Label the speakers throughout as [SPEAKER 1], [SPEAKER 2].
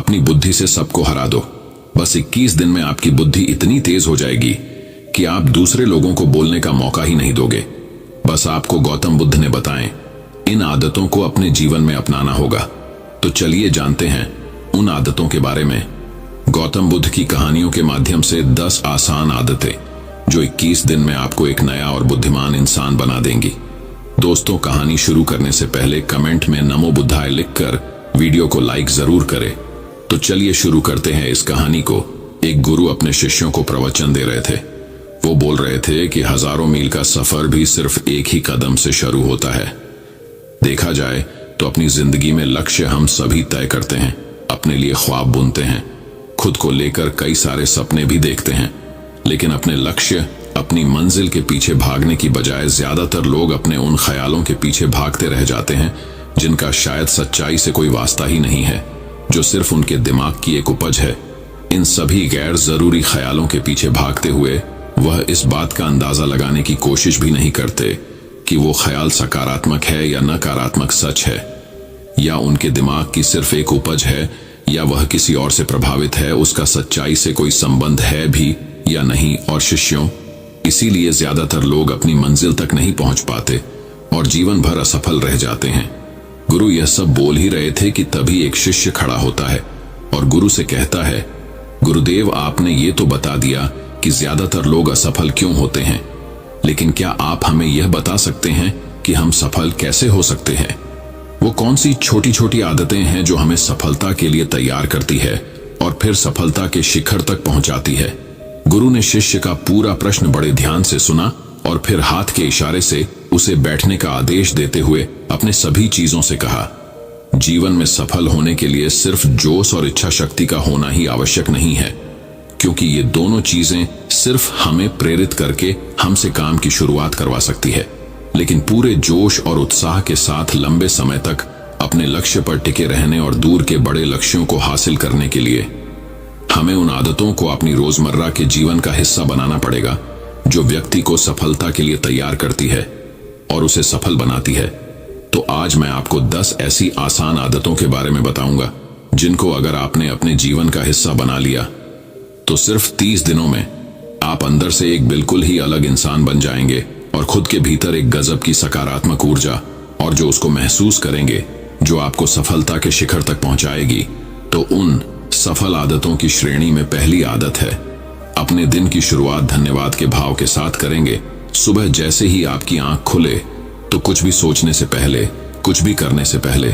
[SPEAKER 1] अपनी बुद्धि से सबको हरा दो। बस 21 दिन में आपकी बुद्धि इतनी तेज हो जाएगी कि आप दूसरे लोगों को बोलने का मौका ही नहीं दोगे। बस आपको गौतम बुद्ध ने बताएं, इन आदतों को अपने जीवन में अपनाना होगा। तो चलिए जानते हैं उन आदतों के बारे में। गौतम बुद्ध की कहानियों के माध्यम से 10 आसान आदतें जो 21 दिन में आपको एक नया और बुद्धिमान इंसान बना देंगी। दोस्तों, कहानी शुरू करने से पहले कमेंट में नमो बुद्धाय लिखकर वीडियो को लाइक जरूर करें। तो चलिए शुरू करते हैं इस कहानी को। एक गुरु अपने शिष्यों को प्रवचन दे रहे थे। वो बोल रहे थे कि हजारों मील का सफर भी सिर्फ एक ही कदम से शुरू होता है। देखा जाए तो अपनी जिंदगी में लक्ष्य हम सभी तय करते हैं, अपने लिए ख्वाब बुनते हैं, खुद को लेकर कई सारे सपने भी देखते हैं, लेकिन अपने लक्ष्य, अपनी मंजिल के पीछे भागने की बजाय ज्यादातर लोग अपने उन ख्यालों के पीछे भागते रह जाते हैं जिनका शायद सच्चाई से कोई वास्ता ही नहीं है, जो सिर्फ उनके दिमाग की एक उपज है। इन सभी गैर जरूरी ख्यालों के पीछे भागते हुए वह इस बात का अंदाजा लगाने की कोशिश भी नहीं करते कि वो ख्याल सकारात्मक है या नकारात्मक सच है, या उनके दिमाग की सिर्फ एक उपज है, या वह किसी और से प्रभावित है, उसका सच्चाई से कोई संबंध है भी या नहीं। और शिष्यों, इसीलिए ज्यादातर लोग अपनी मंजिल तक नहीं पहुंच पाते और जीवन भर असफल रह जाते हैं। गुरु यह सब बोल ही रहे थे कि तभी एक शिष्य खड़ा होता है और गुरु से कहता है, गुरुदेव, आपने ये तो बता दिया कि ज्यादातर लोग असफल क्यों होते हैं, लेकिन क्या आप हमें यह बता सकते हैं कि हम सफल कैसे हो सकते हैं? वो कौन सी छोटी छोटी आदतें हैं जो हमें सफलता के लिए तैयार करती है और फिर सफलता के शिखर तक पहुंचाती है? गुरु ने शिष्य का पूरा प्रश्न बड़े ध्यान से सुना और फिर हाथ के इशारे से उसे बैठने का आदेश देते हुए अपने सभी चीजों से कहा, जीवन में सफल होने के लिए सिर्फ जोश और इच्छा शक्ति का होना ही आवश्यक नहीं है, क्योंकि ये दोनों चीजें सिर्फ हमें प्रेरित करके हमसे काम की शुरुआत करवा सकती है, लेकिन पूरे जोश और उत्साह के साथ लंबे समय तक अपने लक्ष्य पर टिके रहने और दूर के बड़े लक्ष्यों को हासिल करने के लिए हमें उन आदतों को अपनी रोजमर्रा के जीवन का हिस्सा बनाना पड़ेगा जो व्यक्ति को सफलता के लिए तैयार करती है और उसे सफल बनाती है। तो आज मैं आपको 10 ऐसी आसान आदतों के बारे में बताऊंगा जिनको अगर आपने अपने जीवन का हिस्सा बना लिया तो सिर्फ 30 दिनों में आप अंदर से एक बिल्कुल ही अलग इंसान बन जाएंगे और खुद के भीतर एक गजब की सकारात्मक ऊर्जा और जो उसको महसूस करेंगे, जो आपको सफलता के शिखर तक पहुंचाएगी। तो उन सफल आदतों की श्रेणी में पहली आदत है, अपने दिन की शुरुआत धन्यवाद के भाव के साथ करेंगे। सुबह जैसे ही आपकी आंख खुले तो कुछ भी सोचने से पहले, कुछ भी करने से पहले,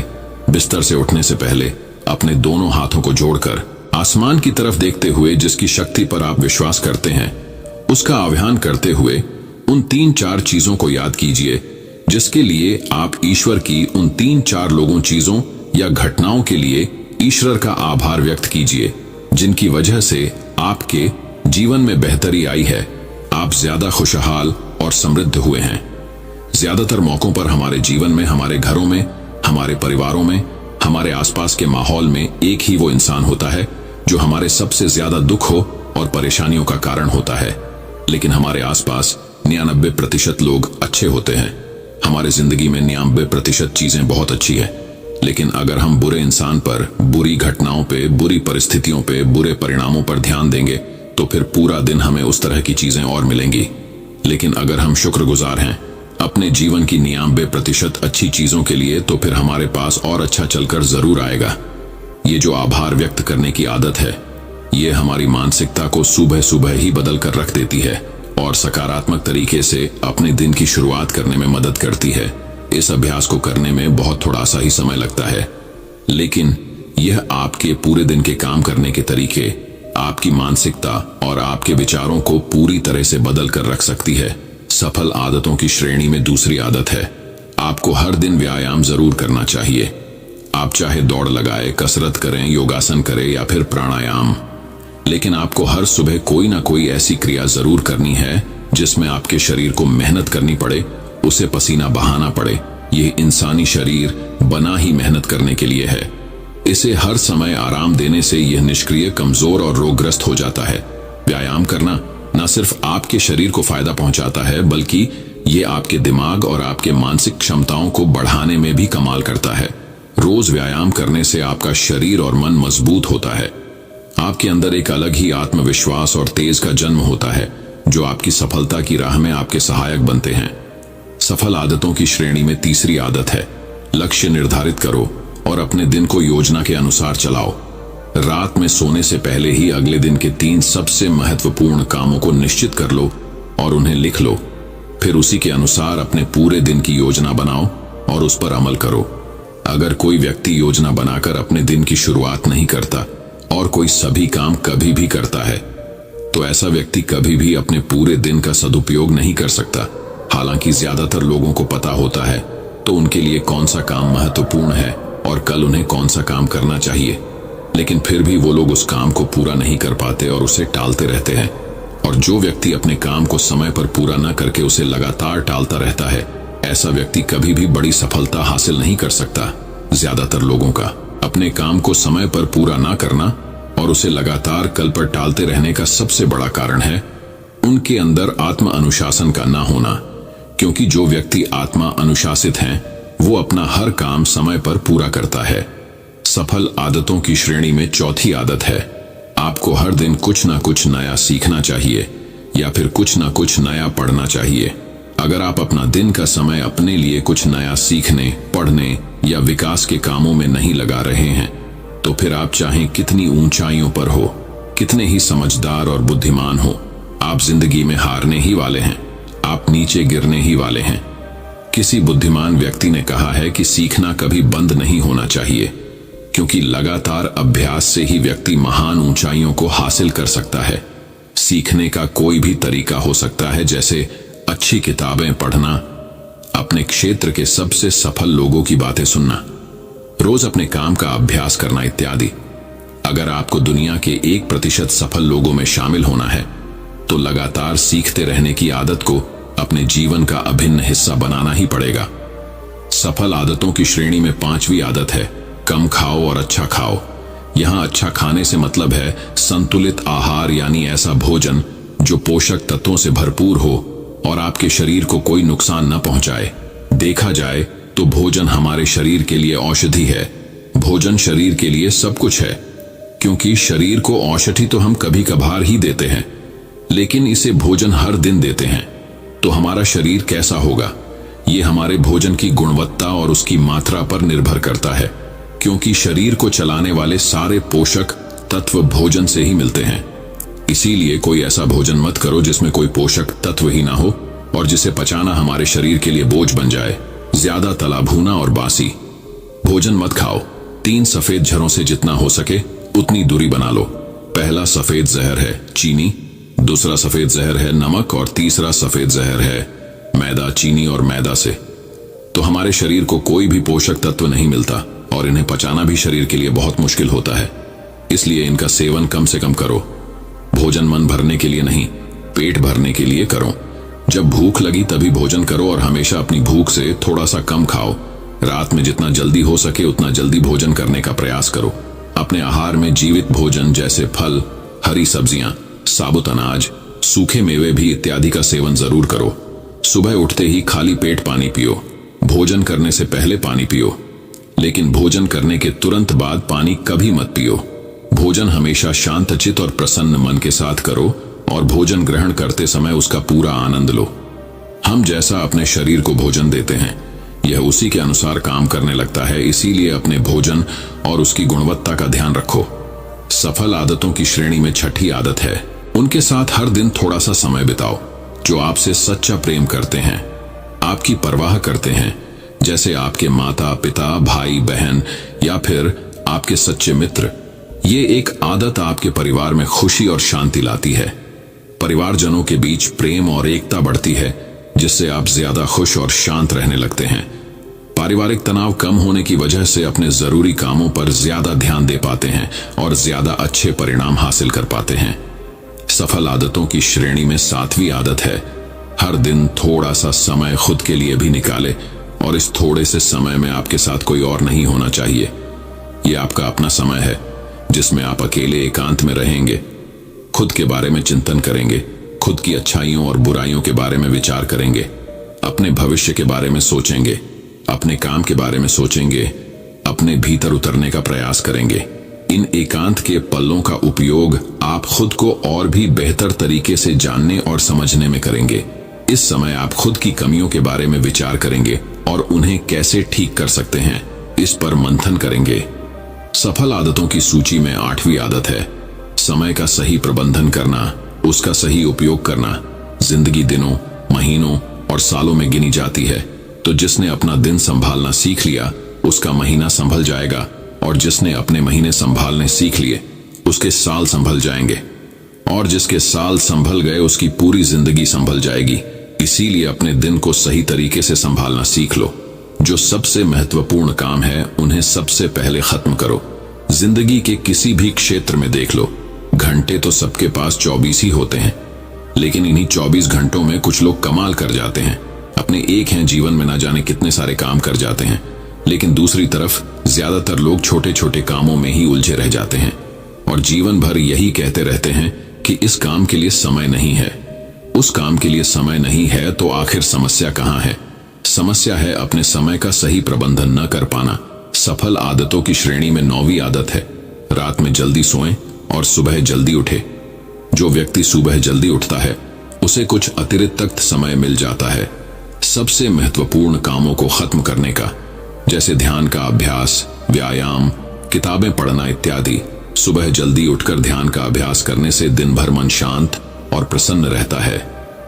[SPEAKER 1] बिस्तर से उठने से पहले अपने दोनों हाथों को जोड़कर आसमान की तरफ देखते हुए, जिसकी शक्ति पर आप विश्वास करते हैं, उसका आह्वान करते हुए उन 3-4 चीजों को याद कीजिए जिसके लिए आप ईश्वर की, उन 3-4 लोगों, चीजों या घटनाओं के लिए ईश्वर का आभार व्यक्त कीजिए जिनकी वजह से आपके जीवन में बेहतरी आई है, आप ज्यादा खुशहाल और समृद्ध हुए हैं। ज्यादातर मौकों पर हमारे जीवन में, हमारे घरों में, हमारे परिवारों में, हमारे आसपास के माहौल में एक ही वो इंसान होता है जो हमारे सबसे ज्यादा दुख हो और परेशानियों का कारण होता है, लेकिन हमारे आसपास 99% लोग अच्छे होते हैं। हमारे जिंदगी में 99% चीजें बहुत अच्छी है, लेकिन अगर हम बुरे इंसान पर, बुरी घटनाओं पे, बुरी परिस्थितियों पे, बुरे परिणामों पर ध्यान देंगे तो फिर पूरा दिन हमें उस तरह की चीजें और मिलेंगी। लेकिन अगर हम शुक्रगुजार हैं अपने जीवन की 99% अच्छी चीजों के लिए, तो फिर हमारे पास और अच्छा चलकर जरूर आएगा। ये जो आभार व्यक्त करने की आदत है, ये हमारी मानसिकता को सुबह सुबह ही बदल कर रख देती है और सकारात्मक तरीके से अपने दिन की शुरुआत करने में मदद करती है। इस अभ्यास को करने में बहुत थोड़ा सा ही समय लगता है, लेकिन यह आपके पूरे दिन के काम करने के तरीके, आपकी मानसिकता और आपके विचारों को पूरी तरह से बदल कर रख सकती है। सफल आदतों की श्रेणी में दूसरी आदत है, आपको हर दिन व्यायाम जरूर करना चाहिए। आप चाहे दौड़ लगाए, कसरत करें, योगासन करें या फिर प्राणायाम, लेकिन आपको हर सुबह कोई ना कोई ऐसी क्रिया जरूर करनी है जिसमें आपके शरीर को मेहनत करनी पड़े, उसे पसीना बहाना पड़े। यह इंसानी शरीर बना ही मेहनत करने के लिए है। इसे हर समय आराम देने से यह निष्क्रिय, कमजोर और रोगग्रस्त हो जाता है। व्यायाम करना न सिर्फ आपके शरीर को फायदा पहुंचाता है, बल्कि ये आपके दिमाग और आपके मानसिक क्षमताओं को बढ़ाने में भी कमाल करता है। रोज व्यायाम करने से आपका शरीर और मन मजबूत होता है। आपके अंदर एक अलग ही आत्मविश्वास और तेज का जन्म होता है जो आपकी सफलता की राह में आपके सहायक बनते हैं। सफल आदतों की श्रेणी में तीसरी आदत है, लक्ष्य निर्धारित करो और अपने दिन को योजना के अनुसार चलाओ। रात में सोने से पहले ही अगले दिन के 3 सबसे महत्वपूर्ण कामों को निश्चित कर लो और उन्हें लिख लो। फिर उसी के अनुसार अपने पूरे दिन की योजना बनाओ और उस पर अमल करो। अगर कोई व्यक्ति योजना बनाकर अपने दिन की शुरुआत नहीं करता और कोई सभी काम कभी भी करता है, तो ऐसा व्यक्ति कभी भी अपने पूरे दिन का सदुपयोग नहीं कर सकता। हालांकि ज्यादातर लोगों को पता होता है तो उनके लिए कौन सा काम महत्वपूर्ण है और कल उन्हें कौन सा काम करना चाहिए, लेकिन फिर भी वो लोग उस काम को पूरा नहीं कर पाते और उसे टालते रहते हैं। और जो व्यक्ति अपने काम को समय पर पूरा न करके उसे लगातार टालता रहता है, ऐसा व्यक्ति कभी भी बड़ी सफलता हासिल नहीं कर सकता। ज्यादातर लोगों का अपने काम को समय पर पूरा ना करना और उसे लगातार कल पर टालते रहने का सबसे बड़ा कारण है उनके अंदर आत्म अनुशासन का ना होना। क्योंकि जो व्यक्ति आत्मा अनुशासित हैं, वो अपना हर काम समय पर पूरा करता है। सफल आदतों की श्रेणी में चौथी आदत है, आपको हर दिन कुछ ना कुछ नया सीखना चाहिए या फिर कुछ ना कुछ नया पढ़ना चाहिए। अगर आप अपना दिन का समय अपने लिए कुछ नया सीखने, पढ़ने या विकास के कामों में नहीं लगा रहे हैं, तो फिर आप चाहे कितनी ऊंचाइयों पर हो, कितने ही समझदार और बुद्धिमान हो, आप जिंदगी में हारने ही वाले हैं। आप नीचे गिरने ही वाले हैं। किसी बुद्धिमान व्यक्ति ने कहा है कि सीखना कभी बंद नहीं होना चाहिए, क्योंकि लगातार अभ्यास से ही व्यक्ति महान ऊंचाइयों को हासिल कर सकता है। सीखने का कोई भी तरीका हो सकता है, जैसे अच्छी किताबें पढ़ना, अपने क्षेत्र के सबसे सफल लोगों की बातें सुनना, रोज अपने काम का अभ्यास करना इत्यादि। अगर आपको दुनिया के 1% सफल लोगों में शामिल होना है, तो लगातार सीखते रहने की आदत को अपने जीवन का अभिन्न हिस्सा बनाना ही पड़ेगा। सफल आदतों की श्रेणी में 5वीं आदत है, कम खाओ और अच्छा खाओ। यहां अच्छा खाने से मतलब है संतुलित आहार, यानी ऐसा भोजन जो पोषक तत्वों से भरपूर हो और आपके शरीर को कोई नुकसान न पहुंचाए। देखा जाए तो भोजन हमारे शरीर के लिए औषधि है। भोजन शरीर के लिए सब कुछ है, क्योंकि शरीर को औषधि तो हम कभी कभार ही देते हैं, लेकिन इसे भोजन हर दिन देते हैं। तो हमारा शरीर कैसा होगा, ये हमारे भोजन की गुणवत्ता और उसकी मात्रा पर निर्भर करता है, क्योंकि शरीर को चलाने वाले सारे पोषक तत्व भोजन से ही मिलते हैं। इसीलिए कोई ऐसा भोजन मत करो जिसमें कोई पोषक तत्व ही ना हो और जिसे पचाना हमारे शरीर के लिए बोझ बन जाए। ज्यादा तला भुना और बासी भोजन मत खाओ। 3 सफेद झरों से जितना हो सके उतनी दूरी बना लो। पहला सफेद जहर है चीनी, दूसरा सफेद जहर है नमक और तीसरा सफेद जहर है मैदा। चीनी और मैदा से तो हमारे शरीर को कोई भी पोषक तत्व नहीं मिलता और इन्हें पचाना भी शरीर के लिए बहुत मुश्किल होता है। इसलिए इनका सेवन कम से कम करो। भोजन मन भरने के लिए नहीं, पेट भरने के लिए करो। जब भूख लगी तभी भोजन करो और हमेशा अपनी भूख से थोड़ा सा कम खाओ। रात में जितना जल्दी हो सके उतना जल्दी भोजन करने का प्रयास करो। अपने आहार में जीवित भोजन जैसे फल, हरी सब्जियां, साबुत अनाज, सूखे मेवे भी इत्यादि का सेवन जरूर करो। सुबह उठते ही खाली पेट पानी पियो। भोजन करने से पहले पानी पियो, लेकिन भोजन करने के तुरंत बाद पानी कभी मत पियो। भोजन हमेशा शांतचित्त और प्रसन्न मन के साथ करो और भोजन ग्रहण करते समय उसका पूरा आनंद लो। हम जैसा अपने शरीर को भोजन देते हैं, यह उसी के अनुसार काम करने लगता है। इसीलिए अपने भोजन और उसकी गुणवत्ता का ध्यान रखो। सफल आदतों की श्रेणी में 6ठी आदत है, उनके साथ हर दिन थोड़ा सा समय बिताओ जो आपसे सच्चा प्रेम करते हैं, आपकी परवाह करते हैं, जैसे आपके माता पिता, भाई बहन या फिर आपके सच्चे मित्र। ये एक आदत आपके परिवार में खुशी और शांति लाती है। परिवारजनों के बीच प्रेम और एकता बढ़ती है, जिससे आप ज्यादा खुश और शांत रहने लगते हैं। पारिवारिक तनाव कम होने की वजह से अपने जरूरी कामों पर ज्यादा ध्यान दे पाते हैं और ज्यादा अच्छे परिणाम हासिल कर पाते हैं। सफल आदतों की श्रेणी में 7वीं आदत है, हर दिन थोड़ा सा समय खुद के लिए भी निकाले और इस थोड़े से समय में आपके साथ कोई और नहीं होना चाहिए। यह आपका अपना समय है जिसमें आप अकेले एकांत में रहेंगे, खुद के बारे में चिंतन करेंगे, खुद की अच्छाइयों और बुराइयों के बारे में विचार करेंगे, अपने भविष्य के बारे में सोचेंगे, अपने काम के बारे में सोचेंगे, अपने भीतर उतरने का प्रयास करेंगे। इन एकांत के पलों का उपयोग आप खुद को और भी बेहतर तरीके से जानने और समझने में करेंगे। इस समय आप खुद की कमियों के बारे में विचार करेंगे और उन्हें कैसे ठीक कर सकते हैं, इस पर मंथन करेंगे। सफल आदतों की सूची में 8वीं आदत है समय का सही प्रबंधन करना, उसका सही उपयोग करना। जिंदगी दिनों, महीनों और सालों में गिनी जाती है, तो जिसने अपना दिन संभालना सीख लिया उसका महीना संभल जाएगा, और जिसने अपने महीने संभालने सीख लिए उसके साल संभल जाएंगे, और जिसके साल संभल गए उसकी पूरी जिंदगी संभल जाएगी। इसीलिए अपने दिन को सही तरीके से संभालना सीख लो। जो सबसे महत्वपूर्ण काम है उन्हें सबसे पहले खत्म करो। जिंदगी के किसी भी क्षेत्र में देख लो, घंटे तो सबके पास 24 ही होते हैं, लेकिन इन्हीं 24 घंटों में कुछ लोग कमाल कर जाते हैं। अपने एक हैं जीवन में ना जाने कितने सारे काम कर जाते हैं, लेकिन दूसरी तरफ ज्यादातर लोग छोटे छोटे कामों में ही उलझे रह जाते हैं और जीवन भर यही कहते रहते हैं कि इस काम के लिए समय नहीं है, उस काम के लिए समय नहीं है। तो आखिर समस्या कहाँ है? समस्या है अपने समय का सही प्रबंधन न कर पाना। सफल आदतों की श्रेणी में 9वीं आदत है रात में जल्दी सोएं और सुबह जल्दी उठे। जो व्यक्ति सुबह जल्दी उठता है उसे कुछ अतिरिक्त समय मिल जाता है सबसे महत्वपूर्ण कामों को खत्म करने का, जैसे ध्यान का अभ्यास, व्यायाम, किताबें पढ़ना इत्यादि। सुबह जल्दी उठकर ध्यान का अभ्यास करने से दिन भर मन शांत और प्रसन्न रहता है।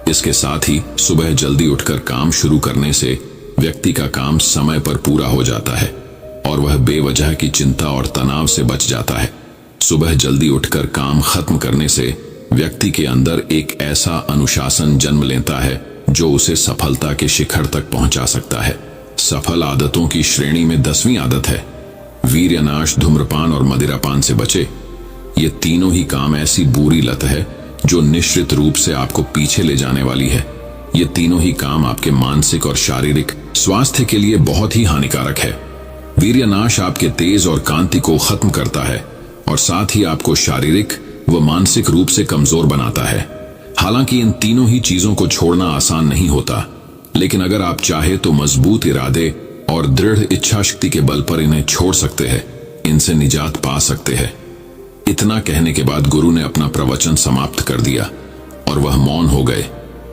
[SPEAKER 1] इसके साथ ही सुबह जल्दी उठकर काम शुरू करने से व्यक्ति का काम समय पर पूरा हो जाता है और वह बेवजह की चिंता और तनाव से बच जाता है। सुबह जल्दी उठकर काम खत्म करने से व्यक्ति के अंदर एक ऐसा अनुशासन जन्म लेता है जो उसे सफलता के शिखर तक पहुंचा सकता है। सफल आदतों की श्रेणी में 10वीं आदत है वीर्यनाश, धूम्रपान और मदिरापान से बचे। ये तीनों ही काम ऐसी बुरी लत है जो निश्चित रूप से आपको पीछे ले जाने वाली है। ये तीनों ही काम आपके मानसिक और शारीरिक स्वास्थ्य के लिए बहुत ही हानिकारक है। वीर्यनाश आपके तेज और कांति को खत्म करता है और साथ ही आपको शारीरिक व मानसिक रूप से कमजोर बनाता है। हालांकि इन तीनों ही चीजों को छोड़ना आसान नहीं होता, लेकिन अगर आप चाहे तो मजबूत इरादे और दृढ़ इच्छा शक्ति के बल पर इन्हें छोड़ सकते हैं, इनसे निजात पा सकते हैं। इतना कहने के बाद गुरु ने अपना प्रवचन समाप्त कर दिया और वह मौन हो गए।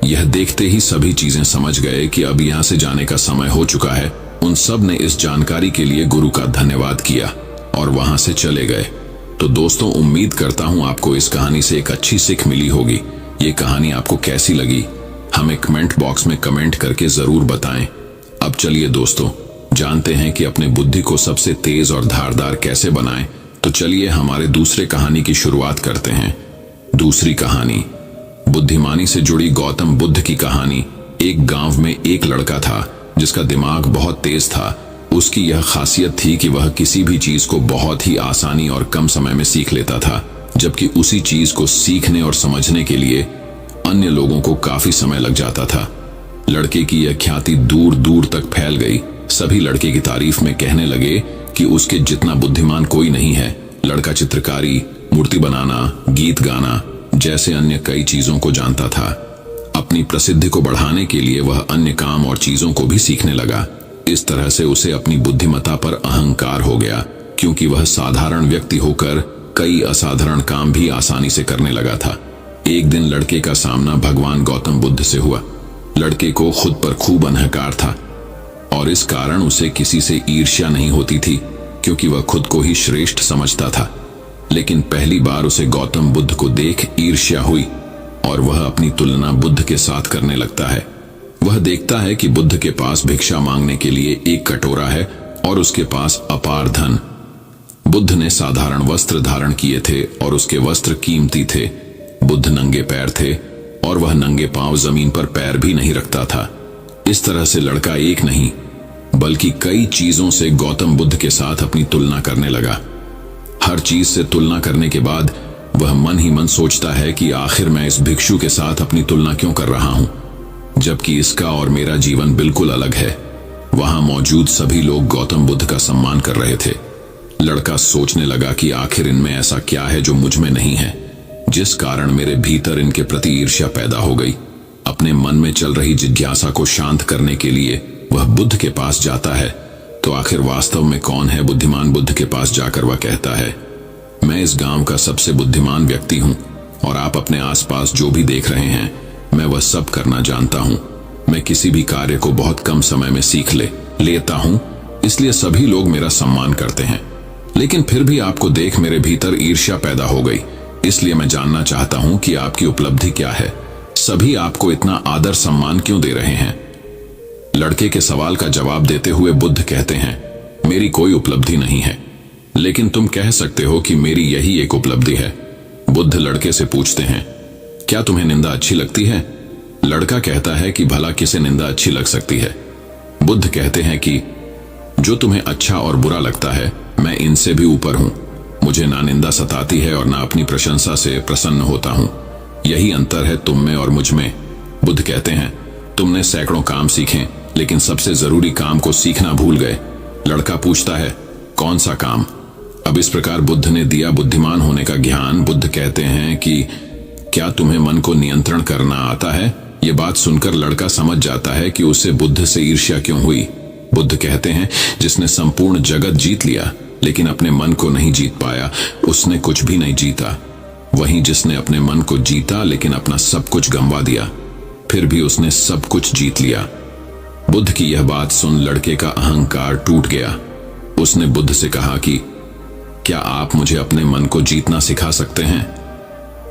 [SPEAKER 1] यह देखते ही सभी चीजें समझ गए कि अब यहां से जाने का समय हो चुका है। उन सब ने इस जानकारी के लिए गुरु का धन्यवाद किया और वहां से चले गए। तो दोस्तों, उम्मीद करता हूं आपको इस कहानी से एक अच्छी सीख मिली होगी। ये कहानी आपको कैसी लगी हमें कमेंट बॉक्स में कमेंट करके जरूर बताएं। अब चलिए दोस्तों, जानते हैं कि अपने बुद्धि को सबसे तेज और धारदार कैसे बनाएं। तो चलिए हमारे दूसरे कहानी की शुरुआत करते हैं। दूसरी कहानी बुद्धिमानी से जुड़ी गौतम बुद्ध की कहानी। एक गांव में एक लड़का था जिसका दिमाग बहुत तेज था। उसकी यह खासियत थी कि वह किसी भी चीज को बहुत ही आसानी और कम समय में सीख लेता था, जबकि उसी चीज को सीखने और समझने के लिए अन्य लोगों को काफी समय लग जाता था। लड़के की यह ख्याति दूर दूर तक फैल गई। सभी लड़के की तारीफ में कहने लगे कि उसके जितना बुद्धिमान कोई नहीं है। लड़का चित्रकारी, मूर्ति बनाना, गीत गाना जैसे अन्य कई चीजों को जानता था। अपनी प्रसिद्धि को बढ़ाने के लिए वह अन्य काम और चीजों को भी सीखने लगा। इस तरह से उसे अपनी बुद्धिमत्ता पर अहंकार हो गया, क्योंकि वह साधारण व्यक्ति होकर कई असाधारण काम भी आसानी से करने लगा था। एक दिन लड़के का सामना भगवान गौतम बुद्ध से हुआ। लड़के को खुद पर खूब अहंकार था और इस कारण उसे किसी से ईर्ष्या नहीं होती थी, क्योंकि वह खुद को ही श्रेष्ठ समझता था। लेकिन पहली बार उसे गौतम बुद्ध को देख ईर्ष्या हुई और वह अपनी तुलना बुद्ध के साथ करने लगता है। वह देखता है कि बुद्ध के पास भिक्षा मांगने के लिए एक कटोरा है और उसके पास अपार धन। बुद्ध ने साधारण वस्त्र धारण किए थे और उसके वस्त्र कीमती थे। बुद्ध नंगे पैर थे और वह नंगे पांव जमीन पर पैर भी नहीं रखता था। इस तरह से लड़का एक नहीं बल्कि कई चीजों से गौतम बुद्ध के साथ अपनी तुलना करने लगा। हर चीज से तुलना करने के बाद वह मन ही मन सोचता है कि आखिर मैं इस भिक्षु के साथ अपनी तुलना क्यों कर रहा हूं, जबकि इसका और मेरा जीवन बिल्कुल अलग है। वहां मौजूद सभी लोग गौतम बुद्ध का सम्मान कर रहे थे। लड़का सोचने लगा कि आखिर इनमें ऐसा क्या है जो मुझ में नहीं है, जिस कारण मेरे भीतर इनके प्रति ईर्ष्या पैदा हो गई। अपने मन में चल रही जिज्ञासा को शांत करने के लिए वह बुद्ध के पास जाता है तो आखिर वास्तव में कौन है बुद्धिमान? बुद्ध के पास जाकर वह कहता है, मैं इस गांव का सबसे बुद्धिमान व्यक्ति हूं और आप अपने आसपास जो भी देख रहे हैं मैं वह सब करना जानता हूं। मैं किसी भी कार्य को बहुत कम समय में सीख लेता हूं, इसलिए सभी लोग मेरा सम्मान करते हैं। लेकिन फिर भी आपको देख मेरे भीतर ईर्ष्या पैदा हो गई, इसलिए मैं जानना चाहता हूं कि आपकी उपलब्धि क्या है। सभी आपको इतना आदर सम्मान क्यों दे रहे हैं? लड़के के सवाल का जवाब देते हुए बुद्ध कहते हैं, मेरी कोई उपलब्धि नहीं है, लेकिन तुम कह सकते हो कि मेरी यही एक उपलब्धि है। बुद्ध लड़के से पूछते हैं, क्या तुम्हें निंदा अच्छी लगती है? लड़का कहता है कि भला किसे निंदा अच्छी लग सकती है? बुद्ध कहते हैं कि जो तुम्हें अच्छा और बुरा लगता है मैं इनसे भी ऊपर हूं। मुझे ना निंदा सताती है और ना अपनी प्रशंसा से प्रसन्न होता हूं। यही अंतर है तुम में और मुझ में। बुद्ध कहते हैं, तुमने सैकड़ों काम सीखे लेकिन सबसे जरूरी काम को सीखना भूल गए। लड़का पूछता है, कौन सा काम? अब इस प्रकार बुद्ध ने दिया बुद्धिमान होने का ज्ञान। बुद्ध कहते हैं कि क्या तुम्हें मन को नियंत्रण करना आता है? ये बात सुनकर लड़का समझ जाता है कि उसे बुद्ध से ईर्ष्या क्यों हुई। बुद्ध कहते हैं, जिसने संपूर्ण जगत जीत लिया लेकिन अपने मन को नहीं जीत पाया, उसने कुछ भी नहीं जीता। वहीं जिसने अपने मन को जीता लेकिन अपना सब कुछ गंवा दिया, फिर भी उसने सब कुछ जीत लिया। बुद्ध की यह बात सुन लड़के का अहंकार टूट गया। उसने बुद्ध से कहा कि क्या आप मुझे अपने मन को जीतना सिखा सकते हैं?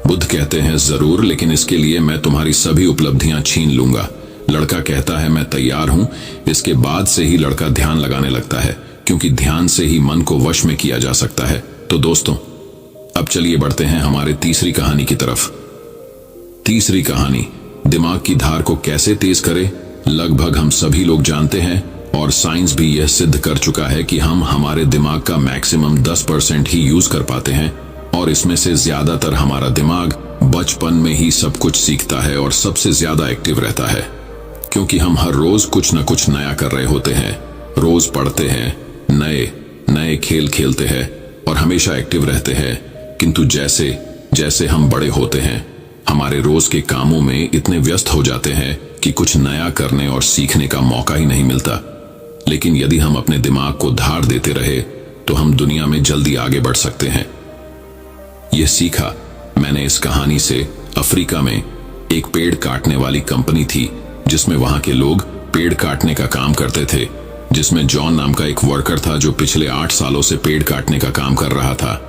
[SPEAKER 1] बुद्ध कहते हैं, जरूर, लेकिन इसके लिए मैं तुम्हारी सभी उपलब्धियां छीन लूंगा। लड़का कहता है, मैं तैयार हूं। इसके बाद से ही लड़का ध्यान लगाने लगता है, क्योंकि ध्यान से ही मन को वश में किया जा सकता है। तो दोस्तों, अब चलिए बढ़ते हैं हमारे तीसरी कहानी की तरफ। तीसरी कहानी, दिमाग की धार को कैसे तेज करें। लगभग हम सभी लोग जानते हैं और साइंस भी यह सिद्ध कर चुका है कि हम हमारे दिमाग का मैक्सिमम 10% ही यूज कर पाते हैं और इसमें से ज्यादातर हमारा दिमाग बचपन में ही सब कुछ सीखता है और सबसे ज्यादा एक्टिव रहता है, क्योंकि हम हर रोज कुछ न कुछ नया कर रहे होते हैं। रोज पढ़ते हैं, नए नए खेल खेलते हैं और हमेशा एक्टिव रहते हैं। किंतु जैसे जैसे हम बड़े होते हैं, हमारे रोज के कामों में इतने व्यस्त हो जाते हैं कि कुछ नया करने और सीखने का मौका ही नहीं मिलता। लेकिन यदि हम अपने दिमाग को धार देते रहे तो हम दुनिया में जल्दी आगे बढ़ सकते हैं। यह सीखा मैंने इस कहानी से। अफ्रीका में एक पेड़ काटने वाली कंपनी थी, जिसमें वहां के लोग पेड़ काटने का काम करते थे, जिसमें जॉन नाम का एक वर्कर था जो पिछले 8 सालों से पेड़ काटने का काम कर रहा था।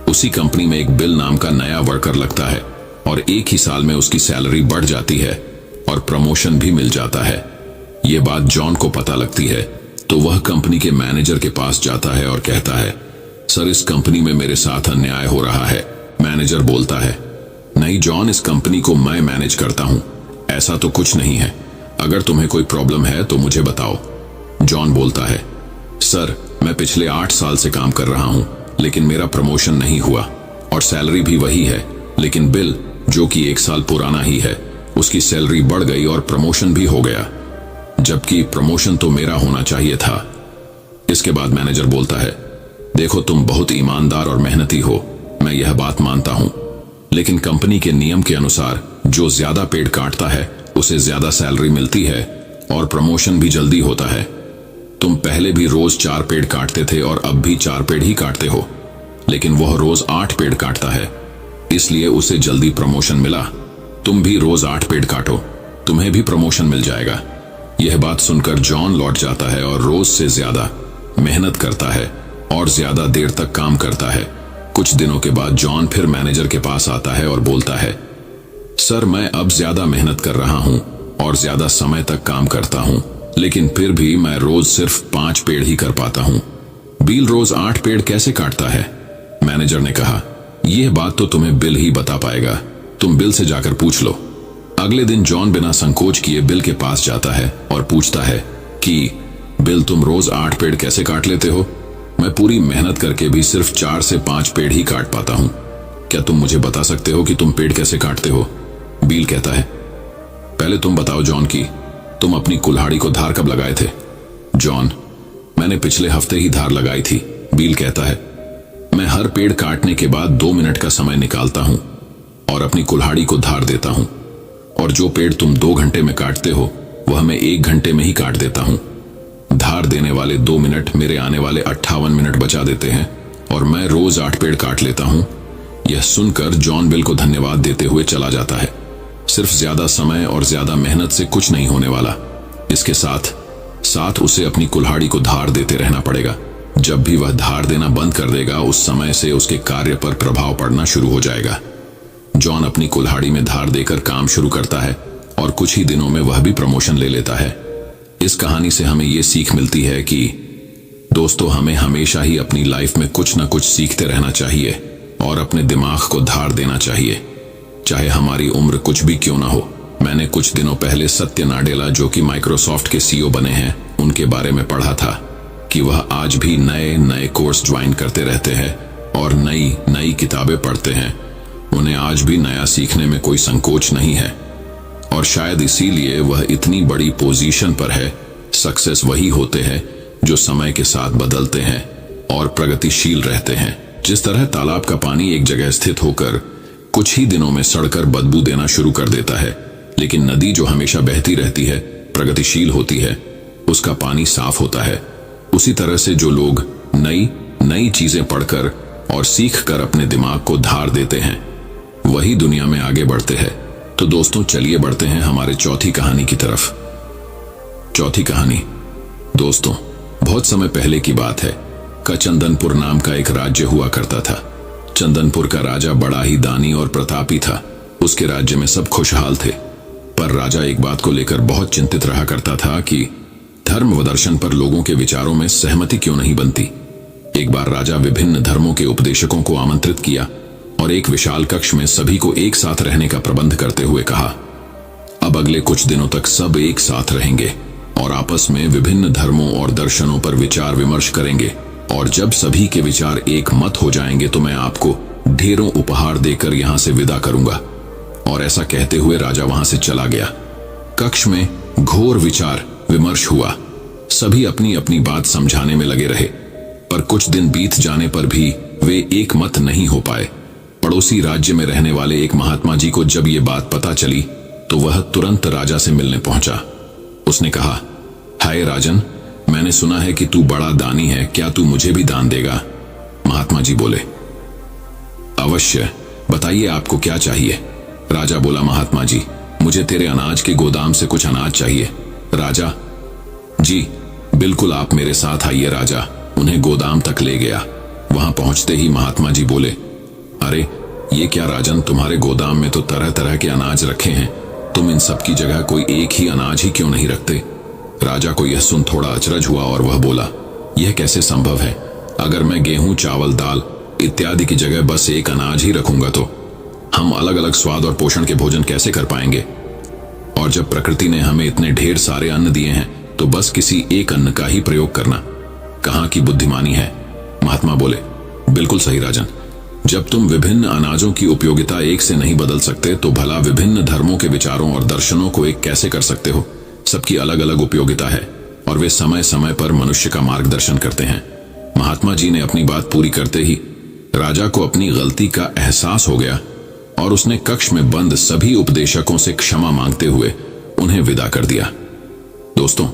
[SPEAKER 1] उसी कंपनी में एक बिल नाम का नया वर्कर लगता है और एक ही साल में उसकी सैलरी बढ़ जाती है और प्रमोशन भी मिल जाता है। ये बात जॉन को पता लगती है तो वह कंपनी के मैनेजर के पास जाता है और कहता है, सर, इस कंपनी में मेरे साथ अन्याय हो रहा है। मैनेजर बोलता है, नहीं जॉन, इस कंपनी को मैं मैनेज करता हूं, ऐसा तो कुछ नहीं है। अगर तुम्हें कोई प्रॉब्लम है तो मुझे बताओ। जॉन बोलता है, सर, मैं पिछले 8 साल से काम कर रहा हूं लेकिन मेरा प्रमोशन नहीं हुआ और सैलरी भी वही है, लेकिन बिल जो कि 1 साल पुराना ही है, उसकी सैलरी बढ़ गई और प्रमोशन भी हो गया, जबकि प्रमोशन तो मेरा होना चाहिए था। इसके बाद मैनेजर बोलता है, देखो, तुम बहुत ईमानदार और मेहनती हो, मैं यह बात मानता हूं, लेकिन कंपनी के नियम के अनुसार जो ज्यादा पेड़ काटता है उसे ज्यादा सैलरी मिलती है और प्रमोशन भी जल्दी होता है। तुम पहले भी रोज 4 पेड़ काटते थे और अब भी 4 पेड़ ही काटते हो, लेकिन वह रोज 8 पेड़ काटता है, इसलिए उसे जल्दी प्रमोशन मिला। तुम भी रोज 8 पेड़ काटो, तुम्हें भी प्रमोशन मिल जाएगा। यह बात सुनकर जॉन लौट जाता है और रोज से ज्यादा मेहनत करता है और ज्यादा देर तक काम करता है। कुछ दिनों के बाद जॉन फिर मैनेजर के पास आता है और बोलता है, सर, मैं अब ज्यादा मेहनत कर रहा हूं और ज्यादा समय तक काम करता हूं, लेकिन फिर भी मैं रोज सिर्फ 5 पेड़ ही कर पाता हूं। बिल रोज 8 पेड़ कैसे काटता है? मैनेजर ने कहा, यह बात तो तुम्हें बिल ही बता पाएगा, तुम बिल से जाकर पूछ लो। अगले दिन जॉन बिना संकोच किए बिल के पास जाता है और पूछता है कि बिल, तुम रोज 8 पेड़ कैसे काट लेते हो? मैं पूरी मेहनत करके भी सिर्फ 4 से 5 पेड़ ही काट पाता हूं। क्या तुम मुझे बता सकते हो कि तुम पेड़ कैसे काटते हो? बिल कहता है, पहले तुम बताओ जॉन की तुम अपनी कुल्हाड़ी को धार कब लगाए थे? जॉन, मैंने पिछले हफ्ते ही धार लगाई थी। बिल कहता है, मैं हर पेड़ काटने के बाद 2 मिनट का समय निकालता हूं और अपनी कुल्हाड़ी को धार देता हूं, और जो पेड़ तुम 2 घंटे में काटते हो वह मैं 1 घंटे में ही काट देता हूं। धार देने वाले 2 मिनट मेरे आने वाले 58 मिनट बचा देते हैं और मैं रोज 8 पेड़ काट लेता हूं। यह सुनकर जॉन बिल को धन्यवाद देते हुए चला जाता है। सिर्फ ज्यादा समय और ज्यादा मेहनत से कुछ नहीं होने वाला, इसके साथ साथ उसे अपनी कुल्हाड़ी को धार देते रहना पड़ेगा। जब भी वह धार देना बंद कर देगा, उस समय से उसके कार्य पर प्रभाव पड़ना शुरू हो जाएगा। जॉन अपनी कुल्हाड़ी में धार देकर काम शुरू करता है और कुछ ही दिनों में वह भी प्रमोशन ले लेता है। इस कहानी से हमें यह सीख मिलती है कि दोस्तों, हमें हमेशा ही अपनी लाइफ में कुछ ना कुछ सीखते रहना चाहिए और अपने दिमाग को धार देना चाहिए, चाहे हमारी उम्र कुछ भी क्यों ना हो। मैंने कुछ दिनों पहले सत्य नाडेला, जो कि माइक्रोसॉफ्ट के सीईओ बने हैं, उनके बारे में पढ़ा था कि वह आज भी नए नए कोर्स ज्वाइन करते रहते हैं और नई नई किताबें पढ़ते हैं। उन्हें आज भी नया सीखने में कोई संकोच नहीं है और शायद इसीलिए वह इतनी बड़ी पोजीशन पर है। सक्सेस वही होते हैं जो समय के साथ बदलते हैं और प्रगतिशील रहते हैं। जिस तरह तालाब का पानी एक जगह स्थित होकर कुछ ही दिनों में सड़कर बदबू देना शुरू कर देता है, लेकिन नदी जो हमेशा बहती रहती है, प्रगतिशील होती है, उसका पानी साफ होता है। उसी तरह से जो लोग नई नई चीजें पढ़कर और सीखकर अपने दिमाग को धार देते हैं, वही दुनिया में आगे बढ़ते हैं। तो दोस्तों, चलिए बढ़ते हैं हमारे चौथी कहानी की तरफ। चौथी कहानी, दोस्तों, बहुत समय पहले की बात है का चंदनपुर नाम का एक राज्य हुआ करता था। चंदनपुर का राजा बड़ा ही दानी और प्रतापी था। उसके राज्य में सब खुशहाल थे, पर राजा एक बात को लेकर बहुत चिंतित रहा करता था कि धर्म व दर्शन पर लोगों के विचारों में सहमति क्यों नहीं बनती। एक बार राजा विभिन्न धर्मों के उपदेशकों को आमंत्रित किया और एक विशाल कक्ष में सभी को एक साथ रहने का प्रबंध करते हुए कहा, अब अगले कुछ दिनों तक सब एक साथ रहेंगे और आपस में विभिन्न धर्मों और दर्शनों पर विचार विमर्श करेंगे, और जब सभी के विचार एक मत हो जाएंगे तो मैं आपको ढेरों उपहार देकर यहां से विदा करूंगा। और ऐसा कहते हुए राजा वहां से चला गया। कक्ष में घोर विचार विमर्श हुआ। सभी अपनी अपनी बात समझाने में लगे रहे, पर कुछ दिन बीत जाने पर भी वे एक मत नहीं हो पाए। पड़ोसी राज्य में रहने वाले एक महात्मा जी को जब ये बात पता चली तो वह तुरंत राजा से मिलने पहुंचा। उसने कहा, हाय राजन, मैंने सुना है कि तू बड़ा दानी है, क्या तू मुझे भी दान देगा? महात्मा जी बोले, अवश्य, बताइए आपको क्या चाहिए? राजा बोला, महात्मा जी, मुझे तेरे अनाज के गोदाम से कुछ अनाज चाहिए। राजा, जी बिल्कुल, आप मेरे साथ आइए। राजा उन्हें गोदाम तक ले गया। वहां पहुंचते ही महात्मा जी बोले, अरे ये क्या राजन, तुम्हारे गोदाम में तो तरह तरह के अनाज रखे हैं, तुम इन सब की जगह कोई एक ही अनाज ही क्यों नहीं रखते? राजा को यह सुन थोड़ा अचरज हुआ और वह बोला, यह कैसे संभव है? अगर मैं गेहूं, चावल, दाल इत्यादि की जगह बस एक अनाज ही रखूंगा तो हम अलग अलग स्वाद और पोषण के भोजन कैसे कर पाएंगे? और जब प्रकृति ने हमें इतने ढेर सारे अन्न दिए हैं तो बस किसी एक अन्न का ही प्रयोग करना कहां की बुद्धिमानी है? महात्मा बोले, बिल्कुल सही राजन, जब तुम विभिन्न अनाजों की उपयोगिता एक से नहीं बदल सकते तो भला विभिन्न धर्मों के विचारों और दर्शनों को एक कैसे कर सकते हो? सबकी अलग अलग उपयोगिता है और वे समय समय पर मनुष्य का मार्गदर्शन करते हैं। महात्मा जी ने अपनी बात पूरी करते ही राजा को अपनी गलती का एहसास हो गया और उसने कक्ष में बंद सभी उपदेशकों से क्षमा मांगते हुए उन्हें विदा कर दिया। दोस्तों,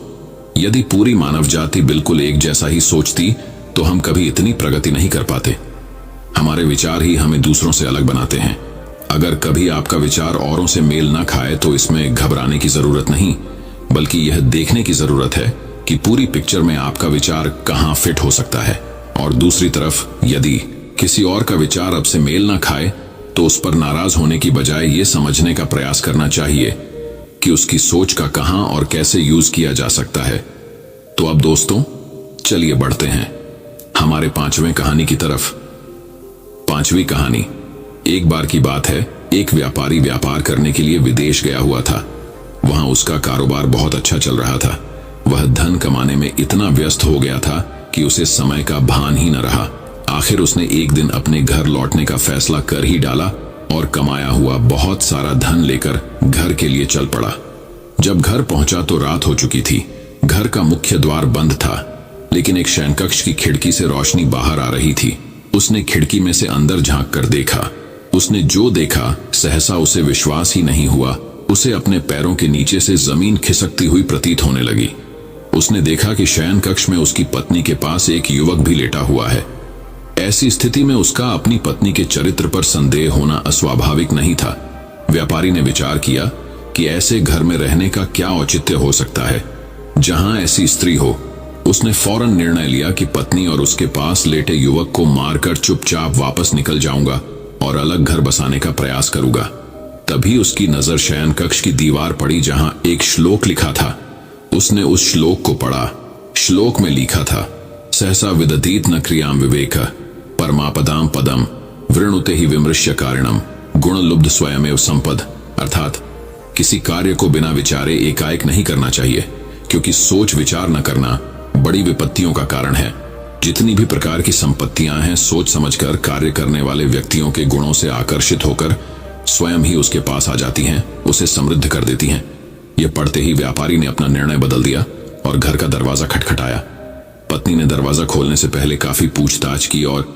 [SPEAKER 1] यदि पूरी मानव जाति बिल्कुल एक जैसा ही सोचती तो हम कभी इतनी प्रगति नहीं कर पाते। हमारे विचार ही हमें दूसरों से अलग बनाते हैं। अगर कभी आपका विचार औरों से मेल ना खाए तो इसमें घबराने की जरूरत नहीं, बल्कि यह देखने की जरूरत है कि पूरी पिक्चर में आपका विचार कहां फिट हो सकता है। और दूसरी तरफ यदि किसी और का विचार अब से मेल ना खाए तो उस पर नाराज होने की बजाय ये समझने का प्रयास करना चाहिए कि उसकी सोच का कहां और कैसे यूज किया जा सकता है। तो अब दोस्तों, चलिए बढ़ते हैं हमारे 5वें कहानी की तरफ। 5वीं कहानी, एक बार की बात है, एक व्यापारी व्यापार करने के लिए विदेश गया हुआ था। वहां उसका कारोबार बहुत अच्छा चल रहा था। वह धन कमाने में इतना व्यस्त हो गया था कि उसे समय का भान ही न रहा। आखिर उसने एक दिन अपने घर लौटने का फैसला कर ही डाला और कमाया हुआ बहुत सारा धन लेकर घर के लिए चल पड़ा। जब घर पहुंचा तो रात हो चुकी थी। घर का मुख्य द्वार बंद था, लेकिन एक शयनकक्ष की खिड़की से रोशनी बाहर आ रही थी। उसने खिड़की में से अंदर झांक कर देखा। उसने जो देखा सहसा उसे विश्वास ही नहीं हुआ। उसे अपने पैरों के नीचे से जमीन खिसकती हुई प्रतीत होने लगी। उसने देखा कि शयन कक्ष में उसकी पत्नी के पास एक युवक भी लेटा हुआ है। ऐसी स्थिति में उसका अपनी पत्नी के चरित्र पर संदेह होना अस्वाभाविक नहीं था। व्यापारी ने विचार किया कि ऐसे घर में रहने का क्या औचित्य हो सकता है जहां ऐसी स्त्री हो। उसने फौरन निर्णय लिया कि पत्नी और उसके पास लेटे युवक को मारकर चुपचाप वापस निकल जाऊंगा और अलग घर बसाने का प्रयास करूंगा। तभी उसकी नजर शयन कक्ष की दीवार पड़ी जहां एक श्लोक लिखा था। उसने उस श्लोक को पढ़ा। श्लोक में लिखा था, सहसा विदधीत न क्रियाम विवेक परमापदाम पदम वृणुते ही विमृश्य कारिणम गुण लुब्ध स्वयमेव संपद। अर्थात किसी कार्य को बिना विचारे एकाएक नहीं करना चाहिए, क्योंकि सोच विचार न करना बड़ी विपत्तियों का कारण है। जितनी भी प्रकार की संपत्तियां हैं, सोच समझकर कार्य करने वाले व्यक्तियों के गुणों से आकर्षित होकर स्वयं ही उसके पास आ जाती हैं, उसे समृद्ध कर देती हैं। यह पढ़ते ही व्यापारी ने अपना निर्णय बदल दिया और घर का दरवाजा खटखटाया। पत्नी ने दरवाजा खोलने से पहले काफी पूछताछ की और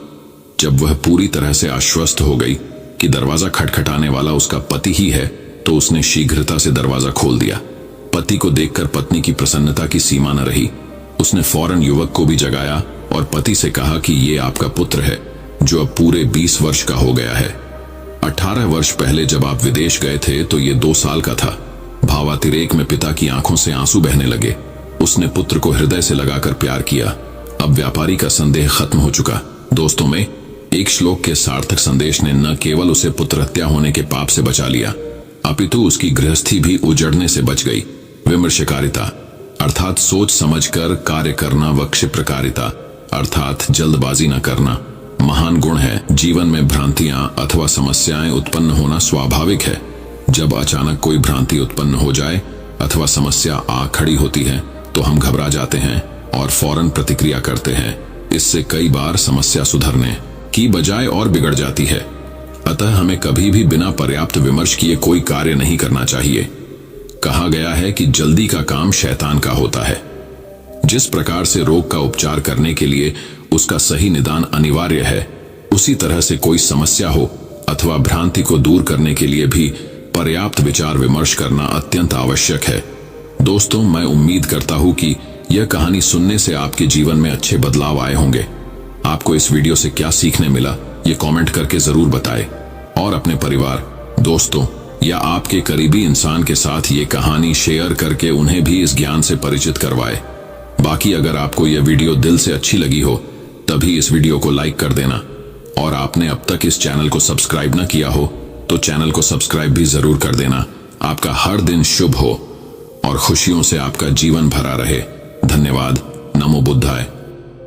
[SPEAKER 1] जब वह पूरी तरह से आश्वस्त हो गई कि दरवाजा खटखटाने वाला उसका पति ही है, तो उसने शीघ्रता से दरवाजा खोल दिया। पति को देखकर पत्नी की प्रसन्नता की सीमा न रही। उसने फौरन युवक को भी जगाया और पति से कहा कि ये आपका पुत्र है, जो अब पूरे 20 वर्ष का हो गया है। 18 वर्ष पहले जब आप विदेश गए थे तो ये 2 साल का था। भावातिरेक में पिता की आंखों से आंसू बहने लगे। उसने पुत्र को हृदय से लगाकर प्यार किया। अब व्यापारी का संदेह खत्म हो चुका। दोस्तों में एक श्लोक के सार्थक संदेश ने न केवल उसे पुत्र हत्या होने के पाप से बचा लिया, अपितु उसकी गृहस्थी भी उजड़ने से बच गई। विमर्शकारिता अर्थात सोच समझकर कार्य करना व क्षिप्रकारिता अर्थात जल्दबाजी न करना महान गुण है। जीवन में भ्रांतियां अथवा समस्याएं उत्पन्न होना स्वाभाविक है। जब अचानक कोई भ्रांति उत्पन्न हो जाए अथवा समस्या आ खड़ी होती है तो हम घबरा जाते हैं और फौरन प्रतिक्रिया करते हैं। इससे कई बार समस्या सुधरने की बजाय और बिगड़ जाती है। अतः हमें कभी भी बिना पर्याप्त विमर्श किए कोई कार्य नहीं करना चाहिए। कहा गया है कि जल्दी का काम शैतान का होता है। जिस प्रकार से रोग का उपचार करने के लिए उसका सही निदान अनिवार्य है, उसी तरह से कोई समस्या हो अथवा भ्रांति को दूर करने के लिए भी पर्याप्त विचार विमर्श करना अत्यंत आवश्यक है। दोस्तों, मैं उम्मीद करता हूं कि यह कहानी सुनने से आपके जीवन में अच्छे बदलाव आए होंगे। आपको इस वीडियो से क्या सीखने मिला, ये कमेंट करके जरूर बताएं और अपने परिवार, दोस्तों या आपके करीबी इंसान के साथ ये कहानी शेयर करके उन्हें भी इस ज्ञान से परिचित करवाएं। बाकी अगर आपको यह वीडियो दिल से अच्छी लगी हो तभी इस वीडियो को लाइक कर देना, और आपने अब तक इस चैनल को सब्सक्राइब न किया हो तो चैनल को सब्सक्राइब भी जरूर कर देना। आपका हर दिन शुभ हो और खुशियों से आपका जीवन भरा रहे। धन्यवाद। नमो बुद्धाय।